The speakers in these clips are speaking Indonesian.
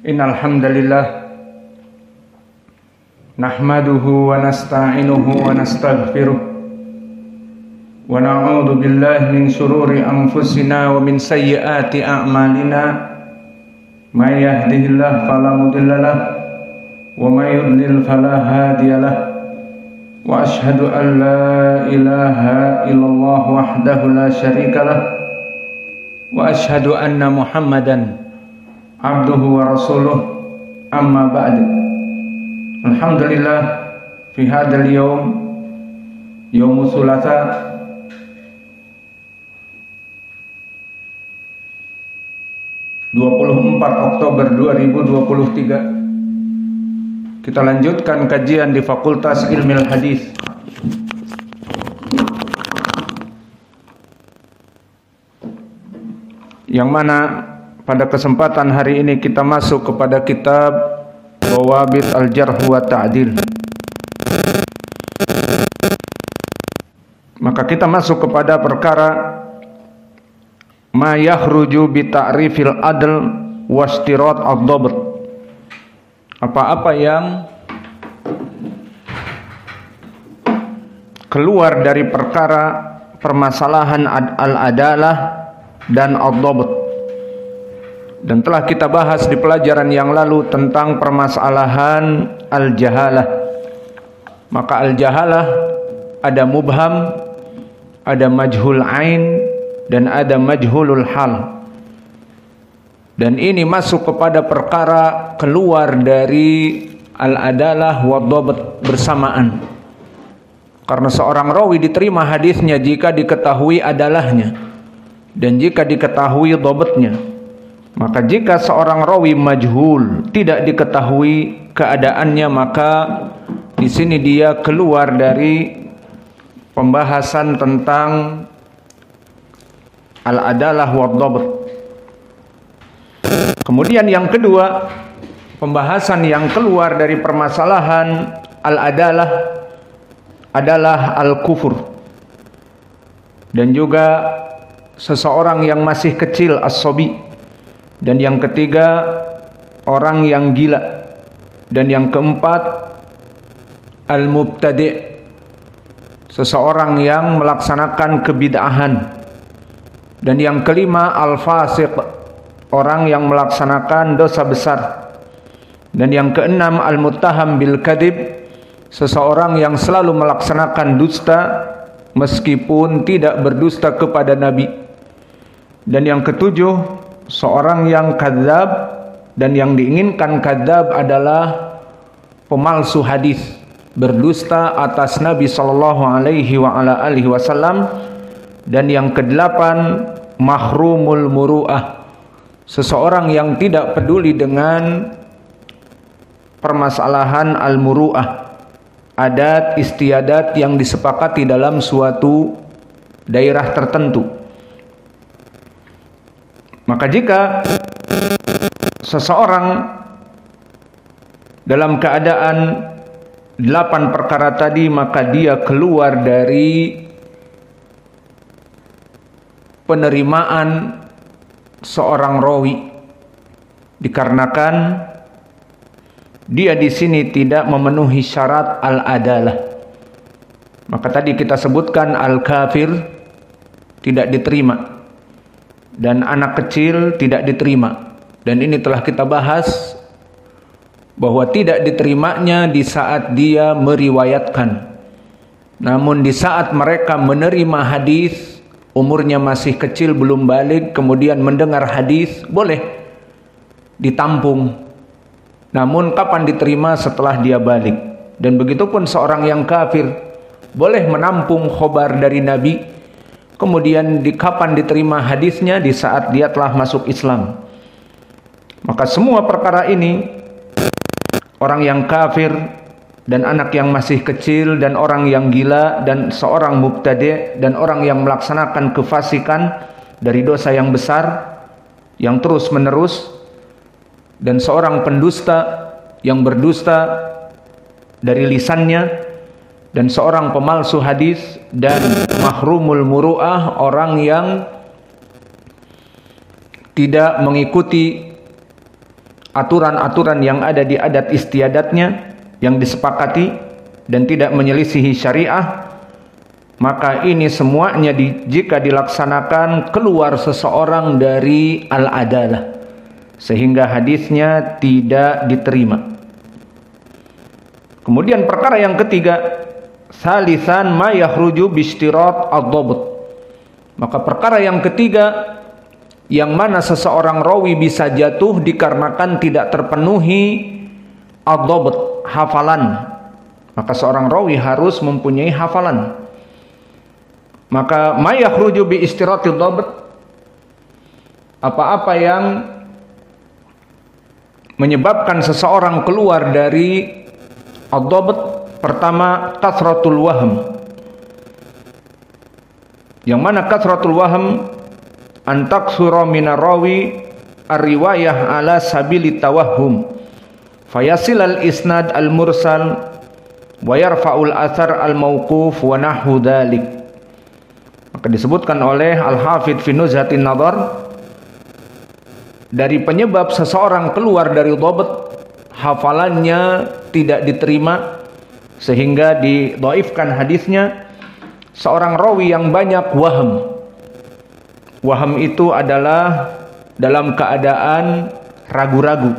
Innal hamdalillah nahmaduhu wa nasta'inuhu wa nastaghfiruh wa na'udzu billahi min shururi anfusina wa min sayyiati a'malina may yahdihillahu fala mudilla lahu wa may yudlil fala hadiyalah wa ashhadu an la ilaha illallah wahdahu la syarikalah wa ashhadu anna Muhammadan abduhu wa rasuluh amma ba'du. Alhamdulillah fi hadzal yaum Thulatsa Oktober 2023 kita lanjutkan kajian di Fakultas Ilmu Hadis. Yang mana pada kesempatan hari ini kita masuk kepada kitab Dhawabit Al-Jarh wa Ta'dil. Maka kita masuk kepada perkara ma yakhruju bi ta'rifil adl wa istirat ad-dhabt. Apa-apa yang keluar dari perkara permasalahan al-adalah dan ad-dhabt. Dan telah kita bahas di pelajaran yang lalu tentang permasalahan al-jahalah. Maka al-jahalah ada mubham, ada majhul ain, dan ada majhulul hal. Dan ini masuk kepada perkara keluar dari al-adalah wa dhabt bersamaan. Karena seorang rawi diterima hadisnya jika diketahui adalahnya dan jika diketahui dhabtnya. Maka jika seorang rawi majhul tidak diketahui keadaannya, maka di sini dia keluar dari pembahasan tentang al-adalah wa dhabt. Kemudian yang kedua, pembahasan yang keluar dari permasalahan al-adalah adalah al-kufur. Dan juga seseorang yang masih kecil, as-sabi. Dan yang ketiga, orang yang gila. Dan yang keempat, al-mubtadi', seseorang yang melaksanakan kebid'ahan. Dan yang kelima, al-fasiq, orang yang melaksanakan dosa besar. Dan yang keenam, al-muttaham bil kadhib, seseorang yang selalu melaksanakan dusta meskipun tidak berdusta kepada Nabi. Dan yang ketujuh, seorang yang kadzab, dan yang diinginkan kadzab adalah pemalsu hadis, berdusta atas Nabi sallallahu alaihi wasallam. Dan yang kedelapan, mahrumul muru'ah, seseorang yang tidak peduli dengan permasalahan al-muru'ah, adat istiadat yang disepakati dalam suatu daerah tertentu. Maka jika seseorang dalam keadaan 8 perkara tadi, maka dia keluar dari penerimaan seorang rawi, dikarenakan dia di sini tidak memenuhi syarat al-adalah. Maka tadi kita sebutkan al-kafir tidak diterima, dan anak kecil tidak diterima. Dan ini telah kita bahas bahwa tidak diterimanya di saat dia meriwayatkan. Namun di saat mereka menerima hadis, umurnya masih kecil, belum balik, kemudian mendengar hadis, boleh ditampung. Namun kapan diterima? Setelah dia balik. Dan begitupun seorang yang kafir boleh menampung khobar dari Nabi. Kemudian kapan diterima hadisnya? Di saat dia telah masuk Islam. Maka semua perkara ini, orang yang kafir dan anak yang masih kecil dan orang yang gila dan seorang mubtadi' dan orang yang melaksanakan kefasikan dari dosa yang besar yang terus menerus, dan seorang pendusta yang berdusta dari lisannya, dan seorang pemalsu hadis, dan mahrumul muru'ah, orang yang tidak mengikuti aturan-aturan yang ada di adat istiadatnya yang disepakati dan tidak menyelisihi syariah, maka ini semuanya jika dilaksanakan keluar seseorang dari al-adalah, sehingga hadisnya tidak diterima. Kemudian perkara yang ketiga, salisan ma yakhruju biishtirat ad-dhabt. Maka perkara yang ketiga, yang mana seseorang rawi bisa jatuh dikarenakan tidak terpenuhi ad-dhabt, hafalan. Maka seorang rawi harus mempunyai hafalan. Maka ma yakhruju bi ishtirati ad-dhabt, apa-apa yang menyebabkan seseorang keluar dari ad-dhabt, pertama kathratul wahm. Yang mana kathratul wahm an taksura minar rawi ar-riwayah ala sabili tawahhum fayasil al-isnad al-mursal wa yarfa'ul athar al-mauquf wa nahwu dhalik. Maka disebutkan oleh Al-Hafidz fi Nuzhatin Nadhar, dari penyebab seseorang keluar dari dhabt, hafalannya tidak diterima sehingga didhaifkan hadisnya, seorang rawi yang banyak waham. Waham itu adalah dalam keadaan ragu-ragu.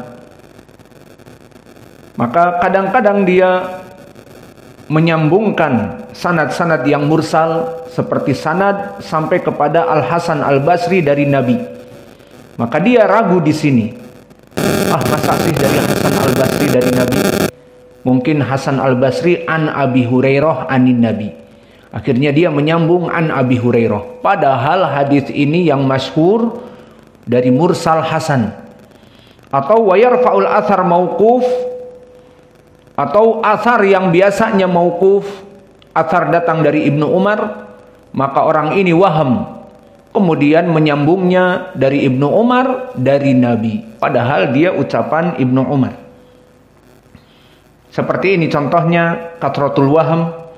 Maka kadang-kadang dia menyambungkan sanad-sanad yang mursal, seperti sanad sampai kepada Al-Hasan Al-Basri dari Nabi. Maka dia ragu di sini. Masa sih dari Hasan Al-Basri dari Nabi? Mungkin Hasan Al-Basri an Abi Hurairah anin Nabi. Akhirnya dia menyambung an Abi Hurairah. Padahal hadis ini yang masyhur dari mursal Hasan. Atau wa yarfa'ul athar mauquf, atau athar yang biasanya mauquf, athar datang dari Ibnu Umar, maka orang ini waham, kemudian menyambungnya dari Ibnu Umar dari Nabi, padahal dia ucapan Ibnu Umar. Seperti ini contohnya kathratul wahm.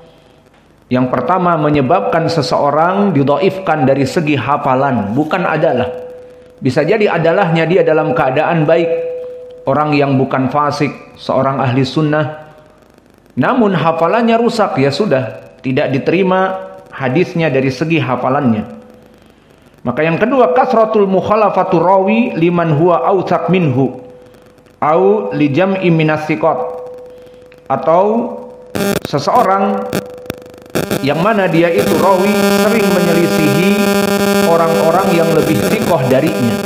Yang pertama menyebabkan seseorang didhaifkan dari segi hafalan, bukan adalah. Bisa jadi adalahnya dia dalam keadaan baik, orang yang bukan fasik, seorang ahli sunnah, namun hafalannya rusak, ya sudah, tidak diterima hadisnya dari segi hafalannya. Maka yang kedua, kasratul mukhalafatu rawi liman huwa awthaq minhu au li jam'i minas thiqat, atau seseorang yang mana dia itu rawi sering menyelisihi orang-orang yang lebih thiqah darinya.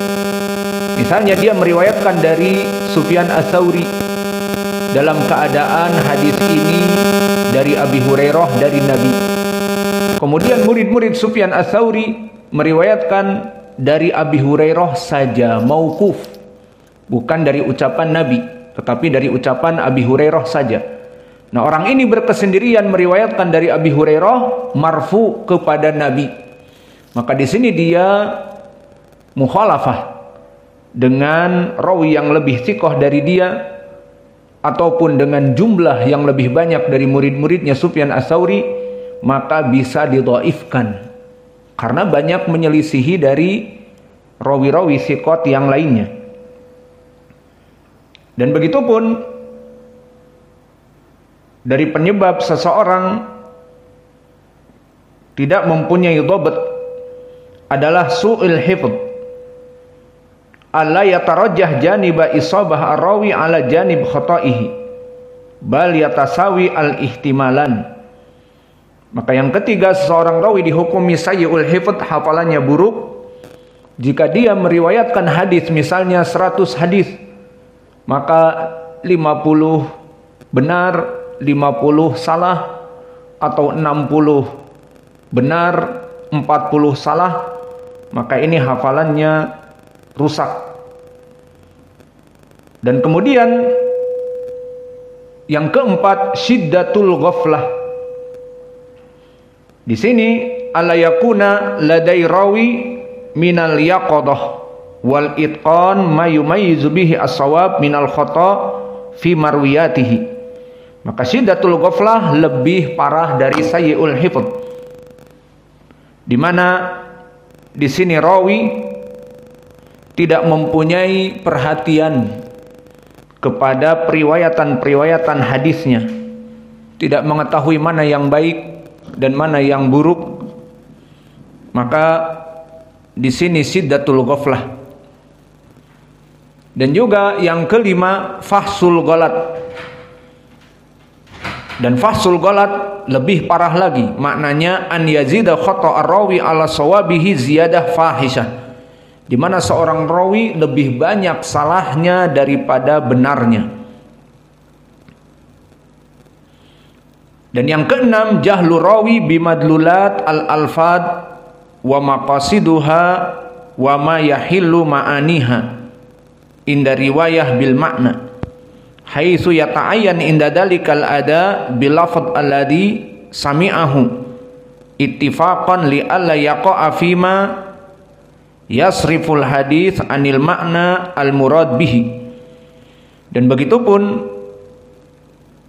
Misalnya dia meriwayatkan dari Sufyan Ats-Tsauri dalam keadaan hadis ini dari Abi Hurairah dari Nabi. Kemudian murid-murid Sufyan Ats-Tsauri meriwayatkan dari Abi Hurairah saja, mauquf, bukan dari ucapan Nabi, tetapi dari ucapan Abi Hurairah saja. Nah, orang ini berkesendirian meriwayatkan dari Abi Hurairah marfu kepada Nabi. Maka di sini dia mukhalafah dengan rawi yang lebih thiqah dari dia, ataupun dengan jumlah yang lebih banyak dari murid-muridnya Sufyan Ats-Tsauri, maka bisa didhaifkan karena banyak menyelisihi dari rawi-rawi thiqat yang lainnya. Dan begitupun dari penyebab seseorang tidak mempunyai dhabt adalah su'il hifdz, alla yatarajjah janiba isabah ar-rawi ala janib khata'ihi bal yatasawi al-ihtimalan. Maka yang ketiga, seseorang rawi dihukumi sayyi'ul hifdz, hafalannya buruk, jika dia meriwayatkan hadis misalnya 100 hadis, maka 50 benar, 50 salah, atau 60 benar, 40 salah, maka ini hafalannya rusak. Dan kemudian yang keempat, syiddatul ghaflah. Di sini ala yakuna ladai rawi minal yaqadah wal itqan ma yumayyizu bihi as-shawab minal khata fi marwiyatihi. Maka syiddatul ghaflah lebih parah dari sayyi'ul hifdz, di mana di sini rawi tidak mempunyai perhatian kepada periwayatan-periwayatan hadisnya, tidak mengetahui mana yang baik dan mana yang buruk, maka di sini siddatul ghaflah. Dan juga yang kelima, fahsul ghalat. Dan fahsul ghalat lebih parah lagi, maknanya an yazida khata' ar-rawi ala sawabihi ziyadah fahisyah, di mana seorang rawi lebih banyak salahnya daripada benarnya. Dan yang keenam, jahlu rawi bimadlulat al-alfad wa maqasiduha wa ma yahillu ma'aniha inda riwayah bil makna, haitsu yata'ayyan inda dalikal ada bil lafadz alladhi sami'ahu ittifaqan li alla yaqa'a fima yasriful hadits anil makna al murad bihi. Dan begitupun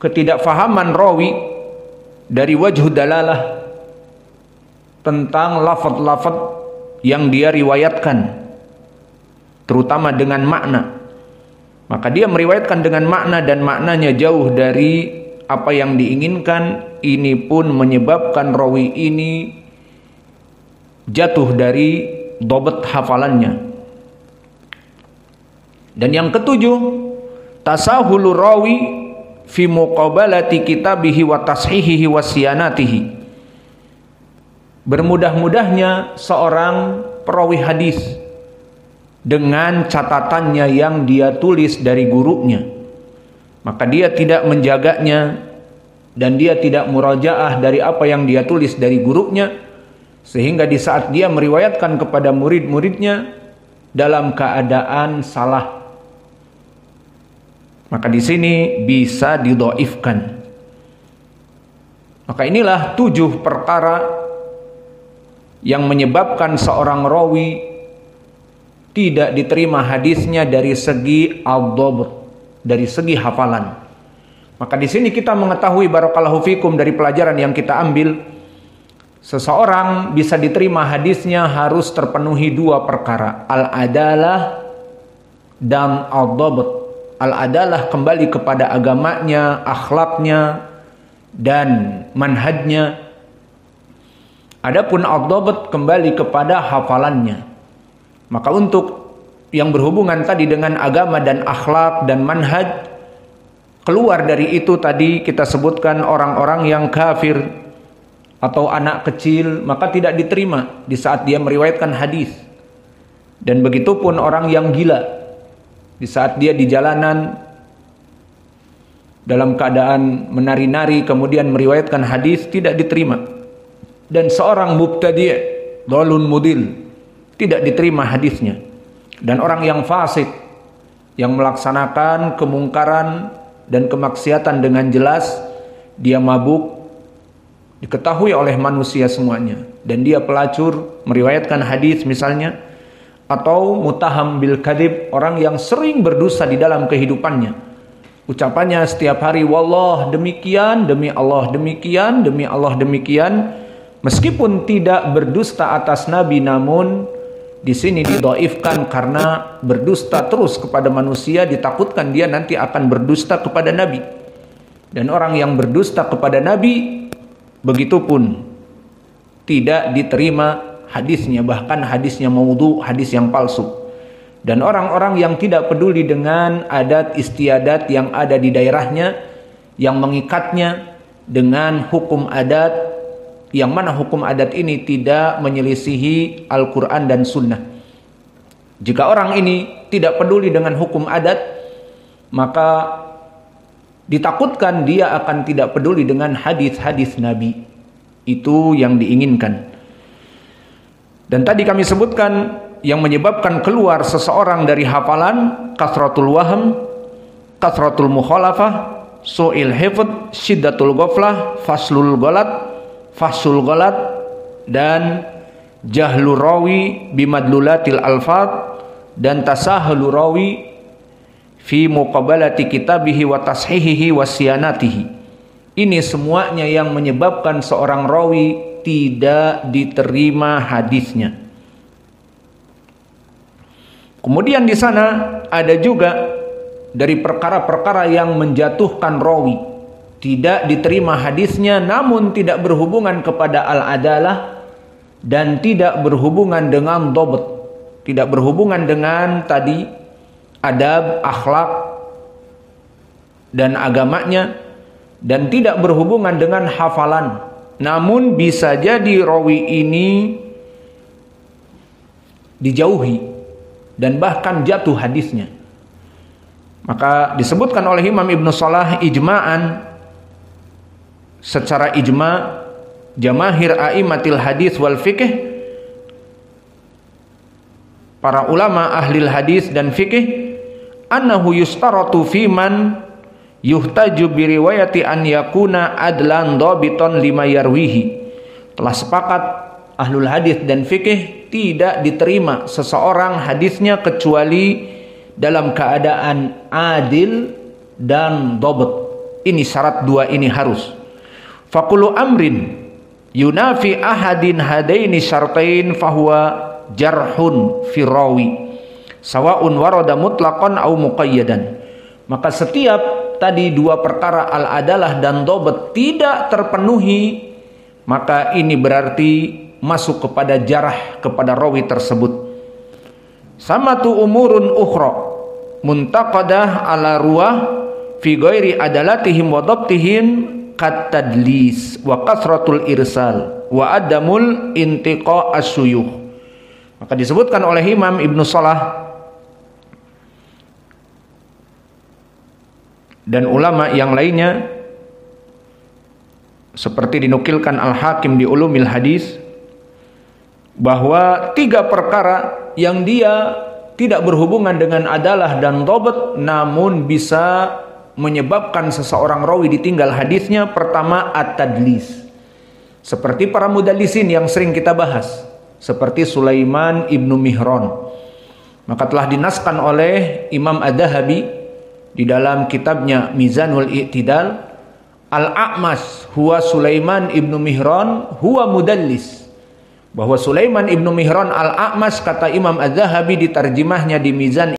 ketidakfahaman rawi dari wajhu dalalah tentang lafadz-lafadz yang dia riwayatkan, terutama dengan makna. Maka dia meriwayatkan dengan makna dan maknanya jauh dari apa yang diinginkan. Ini pun menyebabkan rawi ini jatuh dari dhabt hafalannya. Dan yang ketujuh, tasahulu rawi fi muqabalati kitabihi wa tashihihi wa siyanatihi. Bermudah-mudahnya seorang perawi hadis dengan catatannya yang dia tulis dari gurunya, maka dia tidak menjaganya dan dia tidak murajaah dari apa yang dia tulis dari gurunya, sehingga di saat dia meriwayatkan kepada murid-muridnya dalam keadaan salah, maka di sini bisa didhaifkan. Maka inilah 7 perkara yang menyebabkan seorang rawi tidak diterima hadisnya dari segi al-dhabt, dari segi hafalan. Maka di sini kita mengetahui, barakallahu fikum, dari pelajaran yang kita ambil, seseorang bisa diterima hadisnya harus terpenuhi 2 perkara, al-adalah dan al-dhabt. Al-adalah kembali kepada agamanya, akhlaknya, dan manhajnya. Adapun al-dhabt kembali kepada hafalannya. Maka untuk yang berhubungan tadi dengan agama dan akhlak dan manhaj, keluar dari itu tadi kita sebutkan orang-orang yang kafir atau anak kecil, maka tidak diterima di saat dia meriwayatkan hadis. Dan begitupun orang yang gila, di saat dia di jalanan dalam keadaan menari-nari kemudian meriwayatkan hadis, tidak diterima. Dan seorang mubtadi', dhalun mudil, tidak diterima hadisnya. Dan orang yang fasik, yang melaksanakan kemungkaran dan kemaksiatan dengan jelas, dia mabuk, diketahui oleh manusia semuanya, dan dia pelacur, meriwayatkan hadis misalnya. Atau mutaham bil kadhib, orang yang sering berdosa di dalam kehidupannya, ucapannya setiap hari wallah demikian, demi Allah demikian, demi Allah demikian, meskipun tidak berdusta atas Nabi, namun di sini didhaifkan karena berdusta terus kepada manusia, ditakutkan dia nanti akan berdusta kepada Nabi. Dan orang yang berdusta kepada Nabi, begitupun tidak diterima hadisnya, bahkan hadisnya maudhu, hadis yang palsu. Dan orang-orang yang tidak peduli dengan adat istiadat yang ada di daerahnya, yang mengikatnya dengan hukum adat, yang mana hukum adat ini tidak menyelisihi Al-Quran dan Sunnah. Jika orang ini tidak peduli dengan hukum adat, maka ditakutkan dia akan tidak peduli dengan hadis-hadis Nabi. Itu yang diinginkan. Dan tadi kami sebutkan yang menyebabkan keluar seseorang dari hafalan, kasratul wahm, kasratul mukhalafah, su'il hifdz, syiddatul ghaflah, faslul ghalat, dan jahlu rawi bimadlulatil alfad, dan tasahulu rawi fi muqabalati kitabihi wa tashihihi wa siyanatihi. Ini semuanya yang menyebabkan seorang rawi tidak diterima hadisnya. Kemudian di sana ada juga dari perkara-perkara yang menjatuhkan rawi, tidak diterima hadisnya, namun tidak berhubungan kepada al-adalah dan tidak berhubungan dengan dhabt, tidak berhubungan dengan tadi adab, akhlak dan agamanya, dan tidak berhubungan dengan hafalan. Namun bisa jadi rawi ini dijauhi dan bahkan jatuh hadisnya. Maka disebutkan oleh Imam Ibnu Salah ijma'an, secara ijma' jamahir a'immatil hadis wal fikih, para ulama ahli hadis dan fikih, annahu yustaratu fi man yuhtaju bi riwayati an yakuna adlan dhabitan lima yarwihi. Telah sepakat ahlul hadis dan fikih tidak diterima seseorang hadisnya kecuali dalam keadaan adil dan dhabt. Ini syarat dua ini harus. Faqulu amrin yunafi ahadin hadaini syartain fahuwa jarhun fi rawi sawa'un warada mutlaqan au muqayyadan. Maka setiap tadi dua perkara al-adalah dan dhabt tidak terpenuhi, maka ini berarti masuk kepada jarah kepada rawi tersebut. Sama tu umurun ukhra muntaqadah ala ruwah fi ghairi adalatihim wa dhabtihim kat tadlis wa kasratul irsal wa adamul intiqa as-suyuh. Maka disebutkan oleh Imam Ibnu Salah dan ulama yang lainnya, seperti dinukilkan Al-Hakim di Ulumil Hadis, bahwa tiga perkara yang dia tidak berhubungan dengan adalah dan dhabt namun bisa menyebabkan seseorang rawi ditinggal hadisnya. Pertama, at-tadlis, seperti para mudallisin yang sering kita bahas, seperti Sulaiman ibnu Mihran. Maka telah dinaskan oleh Imam Ad-Dahabi di dalam kitabnya Mizanul I'tidal, al-A'mas huwa Sulaiman ibnu Mihran huwa mudallis, bahwa Sulaiman ibnu Mihran al-A'mas, kata Imam Az-Zahabi di tarjimahnya di Mizan